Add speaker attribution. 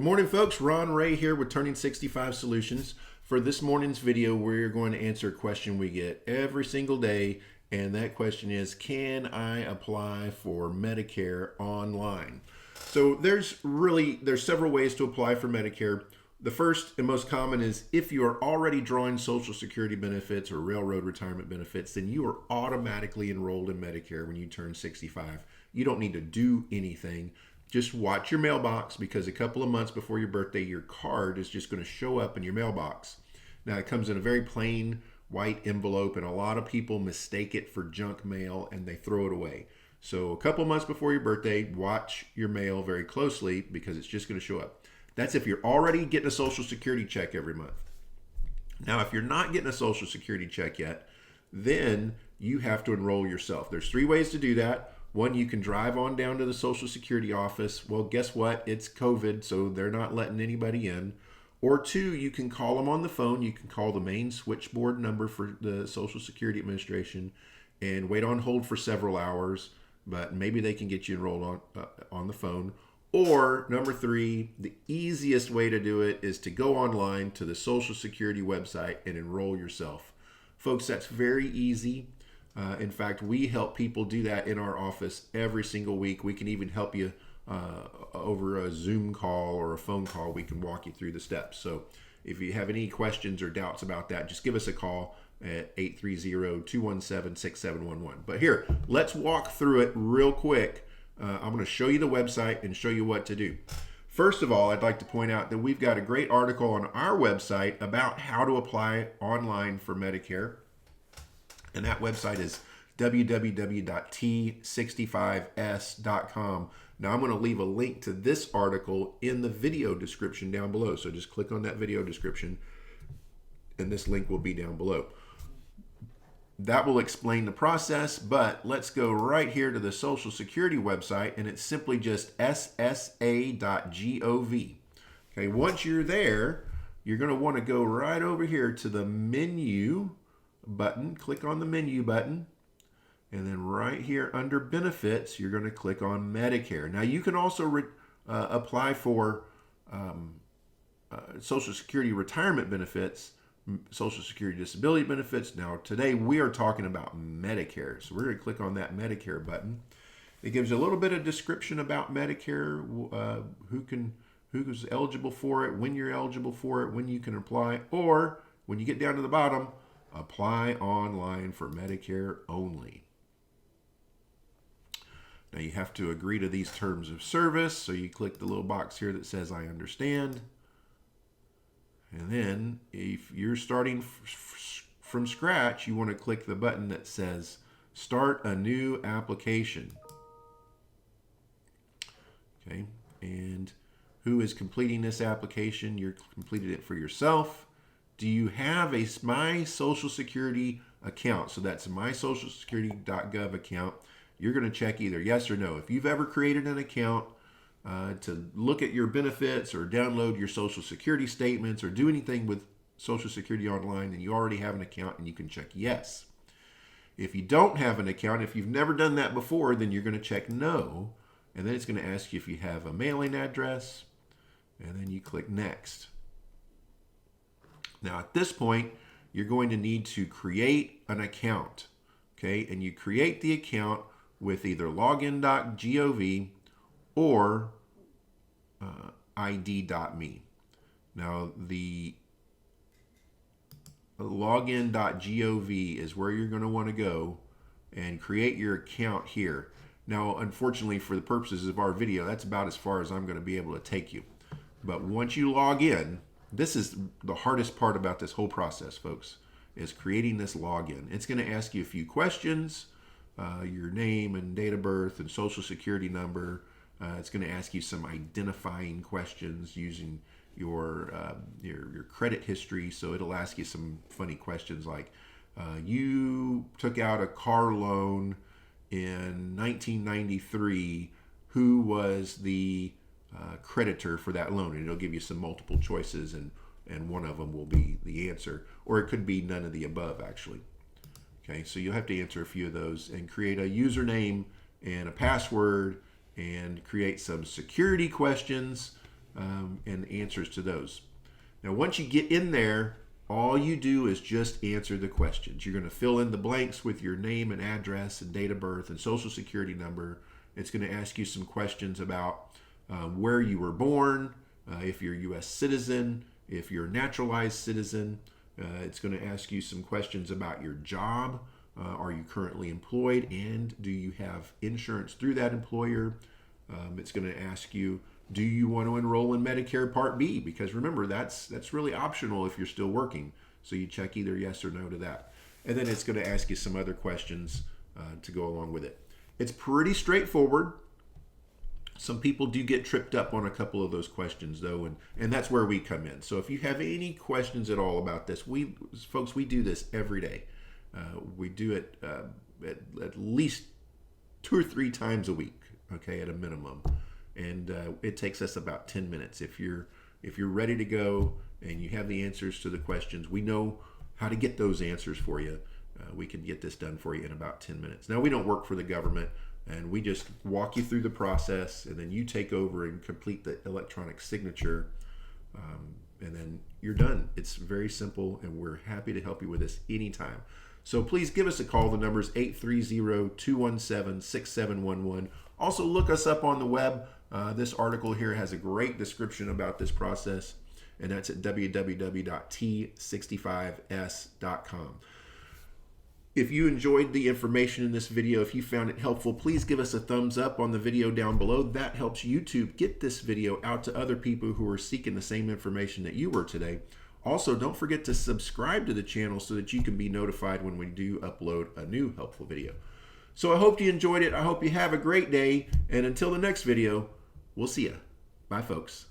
Speaker 1: morning, folks. Ron Ray here with Turning 65 Solutions. For this morning's video, we're going to answer a question we get every single day, and that question is, can I apply for Medicare online? So there's several ways to apply for Medicare. The first and most common is if you are already drawing Social Security benefits or railroad retirement benefits, then you are automatically enrolled in Medicare when you turn 65. You don't need to do anything. Just watch your mailbox, because a couple of months before your birthday, your card is just going to show up in your mailbox. Now, it comes in a very plain white envelope, and a lot of people mistake it for junk mail and they throw it away. So a couple of months before your birthday, watch your mail very closely, because it's just going to show up. That's if you're already getting a Social Security check every month. Now, if you're not getting a Social Security check yet, then you have to enroll yourself. There's three ways to do that. One, you can drive on down to the Social Security office. Well, guess what? It's COVID, so they're not letting anybody in. Or two, you can call them on the phone. You can call the main switchboard number for the Social Security Administration and wait on hold for several hours, but maybe they can get you enrolled on the phone. Or number three, the easiest way to do it is to go online to the Social Security website and enroll yourself. Folks, that's very easy. In fact, we help people do that in our office every single week. We can even help you over a Zoom call or a phone call. We can walk you through the steps. So if you have any questions or doubts about that, just give us a call at 830-217-6711. But here, let's walk through it real quick. I'm going to show you the website and show you what to do. First of all, I'd like to point out that we've got a great article on our website about how to apply online for Medicare. And that website is www.t65s.com. Now, I'm going to leave a link to this article in the video description down below. So just click on that video description, and this link will be down below. That will explain the process, but let's go right here to the Social Security website, and it's simply just ssa.gov. Okay, once you're there, you're going to want to go right over here to the menu button. Click on the menu button, and then right here under benefits, you're going to click on Medicare. Now, you can also apply for Social Security retirement benefits, Social Security disability benefits. Now, today we are talking about Medicare, so we're going to click on that Medicare button. It gives you a little bit of description about Medicare, who's eligible for it, when you're eligible for it, when you can apply, or when you get down to the bottom, apply online for Medicare only. Now, you have to agree to these terms of service, so you click the little box here that says I understand. And then if you're starting from scratch, you want to click the button that says start a new application. Okay, and who is completing this application? You're completing it for yourself. Do you have a My Social Security account? So that's mysocialsecurity.gov account. You're going to check either yes or no. If you've ever created an account to look at your benefits or download your Social Security statements or do anything with Social Security online, then you already have an account and you can check yes. If you don't have an account, if you've never done that before, then you're going to check no. And then it's going to ask you if you have a mailing address, and then you click next. Now, at this point, you're going to need to create an account, okay? And you create the account with either login.gov or id.me. Now, the login.gov is where you're going to want to go and create your account here. Now, unfortunately, for the purposes of our video, that's about as far as I'm going to be able to take you. But once you log in, this is the hardest part about this whole process, folks, is creating this login. It's going to ask you a few questions, your name and date of birth and Social Security number. It's going to ask you some identifying questions using your credit history. So it'll ask you some funny questions like, you took out a car loan in 1993. Who was the creditor for that loan? And it'll give you some multiple choices, and one of them will be the answer, or it could be none of the above, actually. Okay, so you'll have to answer a few of those and create a username and a password and create some security questions and answers to those. Now, once you get in there, all you do is just answer the questions. You're going to fill in the blanks with your name and address and date of birth and social security number. It's going to ask you some questions about where you were born, if you're a U.S. citizen, if you're a naturalized citizen. It's going to ask you some questions about your job. Are you currently employed, and do you have insurance through that employer? It's going to ask you, do you want to enroll in Medicare Part B? Because remember, that's really optional if you're still working. So you check either yes or no to that. And then it's going to ask you some other questions to go along with it. It's pretty straightforward. Some people do get tripped up on a couple of those questions, though, and that's where we come in. So if you have any questions at all about this, we do this every day. We do it at least 2 or 3 times a week, okay, at a minimum. And it takes us about 10 minutes. If you're ready to go and you have the answers to the questions, we know how to get those answers for you. We can get this done for you in about 10 minutes. Now, we don't work for the government, and we just walk you through the process, and then you take over and complete the electronic signature, and then you're done. It's very simple, and we're happy to help you with this anytime. So please give us a call. The number is 830-217-6711. Also, look us up on the web. This article here has a great description about this process, and that's at www.t65s.com. If you enjoyed the information in this video, if you found it helpful, please give us a thumbs up on the video down below. That helps YouTube get this video out to other people who are seeking the same information that you were today. Also, don't forget to subscribe to the channel so that you can be notified when we do upload a new helpful video. So I hope you enjoyed it. I hope you have a great day. And until the next video, we'll see ya. Bye, folks.